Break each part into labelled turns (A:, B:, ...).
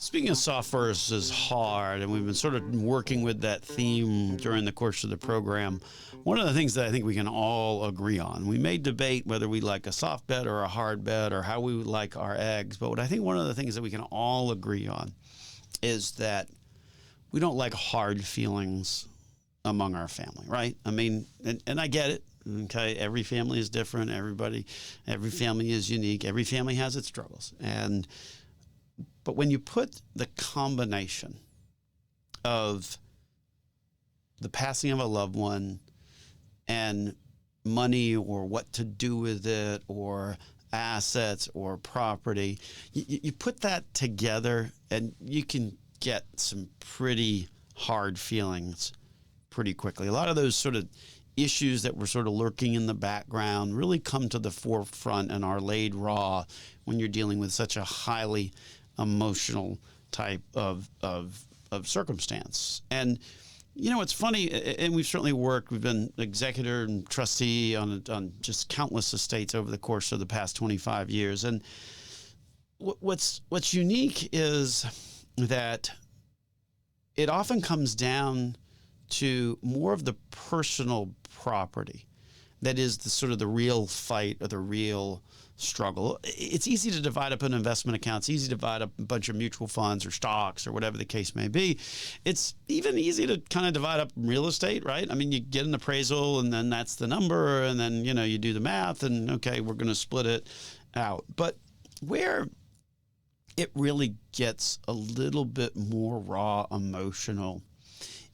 A: Speaking of soft versus hard, and we've been sort of working with that theme during the course of the program, one of the things that I think we can all agree on, we may debate whether we like a soft bed or a hard bed or how we would like our eggs, but what I think one of the things that we can all agree on is that we don't like hard feelings among our family, right? I mean, and I get it. Okay, every family is different. Every family is unique. Every family has its struggles. But when you put the combination of the passing of a loved one and money or what to do with it or assets or property, you put that together and you can get some pretty hard feelings pretty quickly. A lot of those sort of issues that were sort of lurking in the background really come to the forefront and are laid raw when you're dealing with such a highly emotional type of circumstance. And you know, it's funny, and we've certainly worked, we've been executor and trustee on just countless estates over the course of the past 25 years. And what's unique is that it often comes down to more of the personal property that is the sort of the real fight or the real struggle. It's easy to divide up an investment account. It's easy to divide up a bunch of mutual funds or stocks or whatever the case may be. It's even easy to kind of divide up real estate, right? I mean, you get an appraisal and then that's the number and then, you know, you do the math and okay, we're going to split it out. But where it really gets a little bit more raw emotional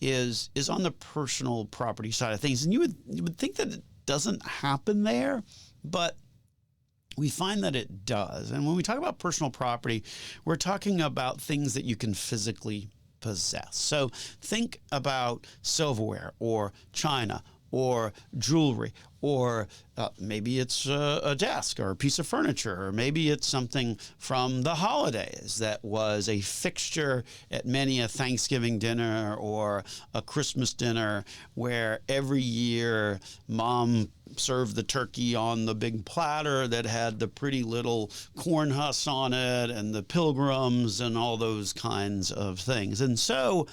A: is on the personal property side of things. And you would think that it doesn't happen there, but we find that it does. And when we talk about personal property, we're talking about things that you can physically possess. So think about silverware or china or jewelry, or maybe it's a desk or a piece of furniture, or maybe it's something from the holidays that was a fixture at many a Thanksgiving dinner or a Christmas dinner where every year mom served the turkey on the big platter that had the pretty little corn husks on it and the pilgrims and all those kinds of things. And so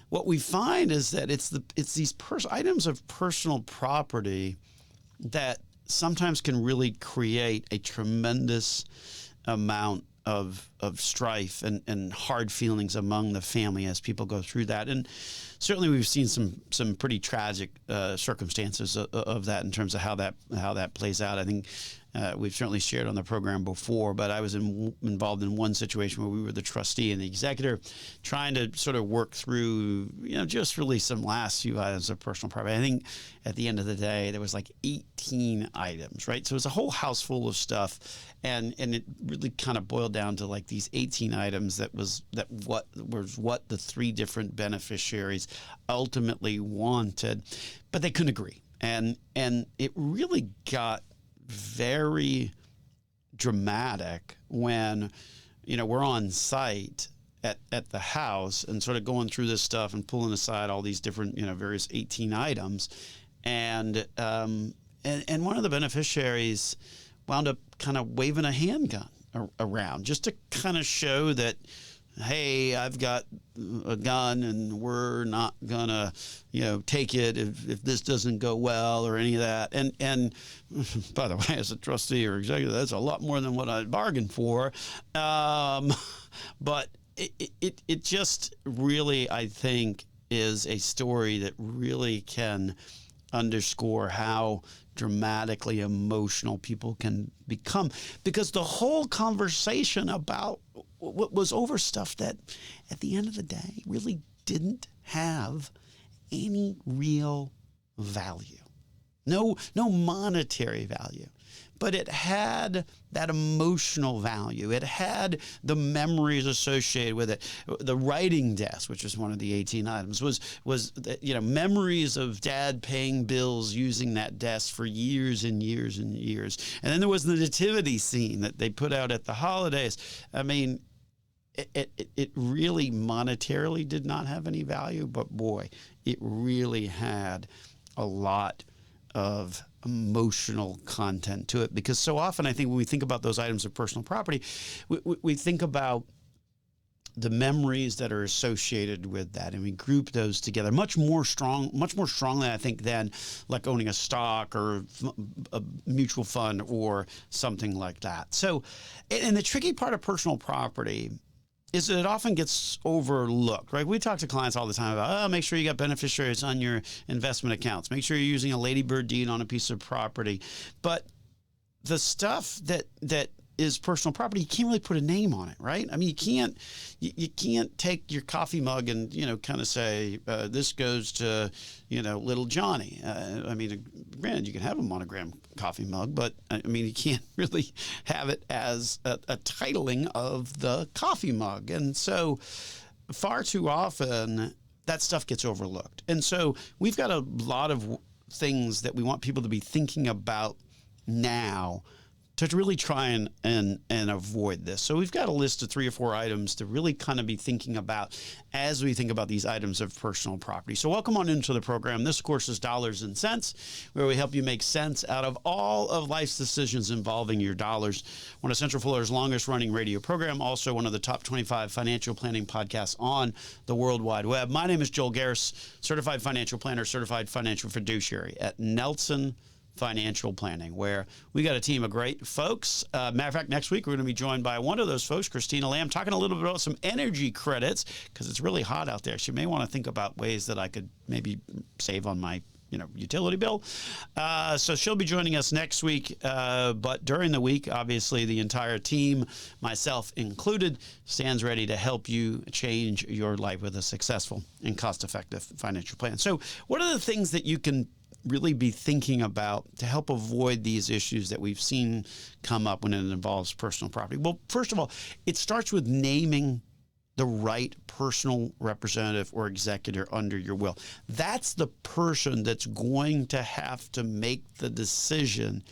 A: what we find is that it's these items of personal property that sometimes can really create a tremendous amount of strife and hard feelings among the family as people go through that. And certainly we've seen some pretty tragic circumstances of that in terms of how that plays out. I think we've certainly shared on the program before, but I was involved in one situation where we were the trustee and the executor trying to sort of work through, you know, just really some last few items of personal property. I think at the end of the day, there was like 18 items, right? So it was a whole house full of stuff. And it really kind of boiled down to like these 18 items what the three different beneficiaries ultimately wanted, but they couldn't agree. And it really got very dramatic when, you know, we're on site at the house and sort of going through this stuff and pulling aside all these different, you know, various 18 items. And one of the beneficiaries wound up kind of waving a handgun around just to kind of show that, hey, I've got a gun and we're not gonna, you know, take it if this doesn't go well or any of that. And by the way, as a trustee or executive, that's a lot more than what I bargained for. But it just really, I think, is a story that really can underscore how dramatically emotional people can become, because the whole conversation about what was over stuff that at the end of the day really didn't have any real value. No monetary value, but it had that emotional value. It had the memories associated with it. The writing desk, which was one of the 18 items, was you know, memories of Dad paying bills using that desk for years and years and years. And then there was the nativity scene that they put out at the holidays. I mean, it really monetarily did not have any value, but boy, it really had a lot of emotional content to it, because so often I think when we think about those items of personal property, we think about the memories that are associated with that, and we group those together much more strongly, I think, than like owning a stock or a mutual fund or something like that. So, and the tricky part of personal property is that it often gets overlooked, right? We talk to clients all the time about, make sure you got beneficiaries on your investment accounts. Make sure you're using a ladybird deed on a piece of property. But the stuff that is personal property, you can't really put a name on it, right? I mean, you can't take your coffee mug and, kind of say, this goes to, little Johnny. I mean, granted, you can have a monogram coffee mug, but I mean, you can't really have it as a titling of the coffee mug. And so far too often that stuff gets overlooked. And so we've got a lot of things that we want people to be thinking about now to really try and avoid this. So we've got a list of 3 or 4 items to really kind of be thinking about as we think about these items of personal property. So welcome on into the program. This, of course, is Dollars and Cents, where we help you make sense out of all of life's decisions involving your dollars. One of Central Florida's longest running radio program, also one of the top 25 financial planning podcasts on the World Wide Web. My name is Joel Garris, certified financial planner, certified financial fiduciary at Nelson Financial Planning, where we got a team of great folks. Matter of fact, next week we're going to be joined by one of those folks, Christina Lamb, talking a little bit about some energy credits because it's really hot out there. She may want to think about ways that I could maybe save on my utility bill. So she'll be joining us next week. But during the week, obviously, the entire team, myself included, stands ready to help you change your life with a successful and cost-effective financial plan. So what are the things that you can really be thinking about to help avoid these issues that we've seen come up when it involves personal property? Well, first of all, it starts with naming the right personal representative or executor under your will. That's the person that's going to have to make the decision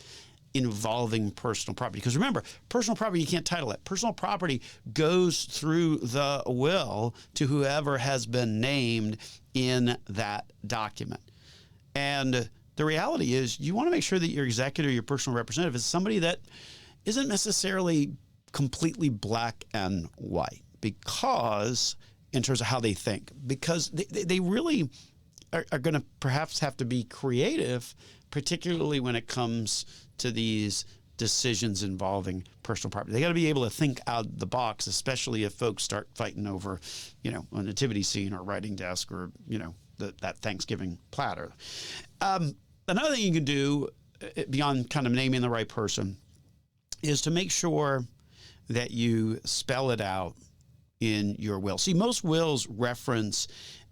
A: involving personal property. Because remember, personal property, you can't title it. Personal property goes through the will to whoever has been named in that document. And the reality is you want to make sure that your executor, your personal representative, is somebody that isn't necessarily completely black and white because in terms of how they think, because they really are going to perhaps have to be creative, particularly when it comes to these decisions involving personal property. They got to be able to think out the box, especially if folks start fighting over, a nativity scene or writing desk or, that Thanksgiving platter. Another thing you can do beyond kind of naming the right person is to make sure that you spell it out in your will. See, most wills reference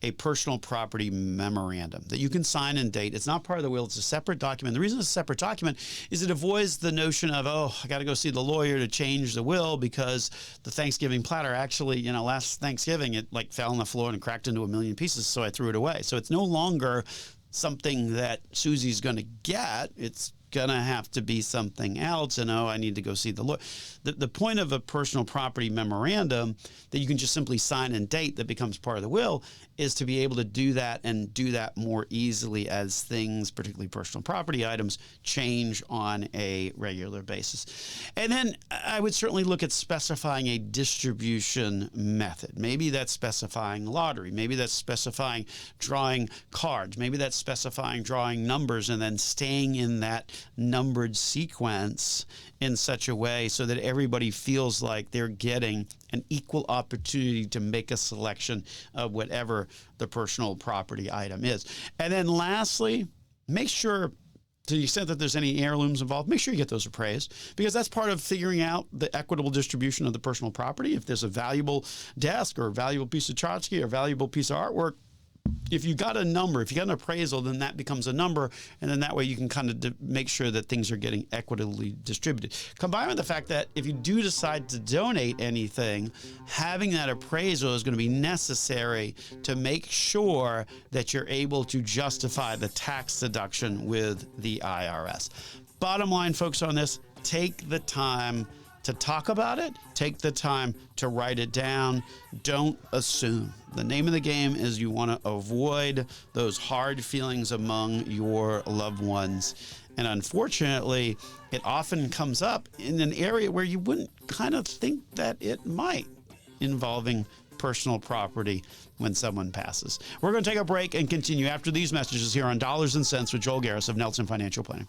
A: a personal property memorandum that you can sign and date. It's not part of the will. It's a separate document. The reason it's a separate document is it avoids the notion of, I got to go see the lawyer to change the will because the Thanksgiving platter actually, last Thanksgiving, it fell on the floor and cracked into a million pieces. So I threw it away. So it's no longer something that Susie's going to get. It's going to have to be something else. And, I need to go see the lawyer. The point of a personal property memorandum that you can just simply sign and date that becomes part of the will is to be able to do that and do that more easily as things, particularly personal property items, change on a regular basis. And then I would certainly look at specifying a distribution method. Maybe that's specifying lottery. Maybe that's specifying drawing cards. Maybe that's specifying drawing numbers and then staying in that numbered sequence in such a way so that everybody feels like they're getting an equal opportunity to make a selection of whatever the personal property item is. And then lastly, make sure, to the extent that there's any heirlooms involved, make sure you get those appraised because that's part of figuring out the equitable distribution of the personal property. If there's a valuable desk or a valuable piece of tchotchke or a valuable piece of artwork, if you got a number, if you got an appraisal, then that becomes a number, and then that way you can kind of make sure that things are getting equitably distributed. Combined with the fact that if you do decide to donate anything, having that appraisal is going to be necessary to make sure that you're able to justify the tax deduction with the IRS. Bottom line, folks, on this, take the time to talk about it, take the time to write it down. Don't assume. The name of the game is you want to avoid those hard feelings among your loved ones. And unfortunately, it often comes up in an area where you wouldn't kind of think that it might, involving personal property when someone passes. We're going to take a break and continue after these messages here on Dollars and Cents with Joel Garris of Nelson Financial Planning.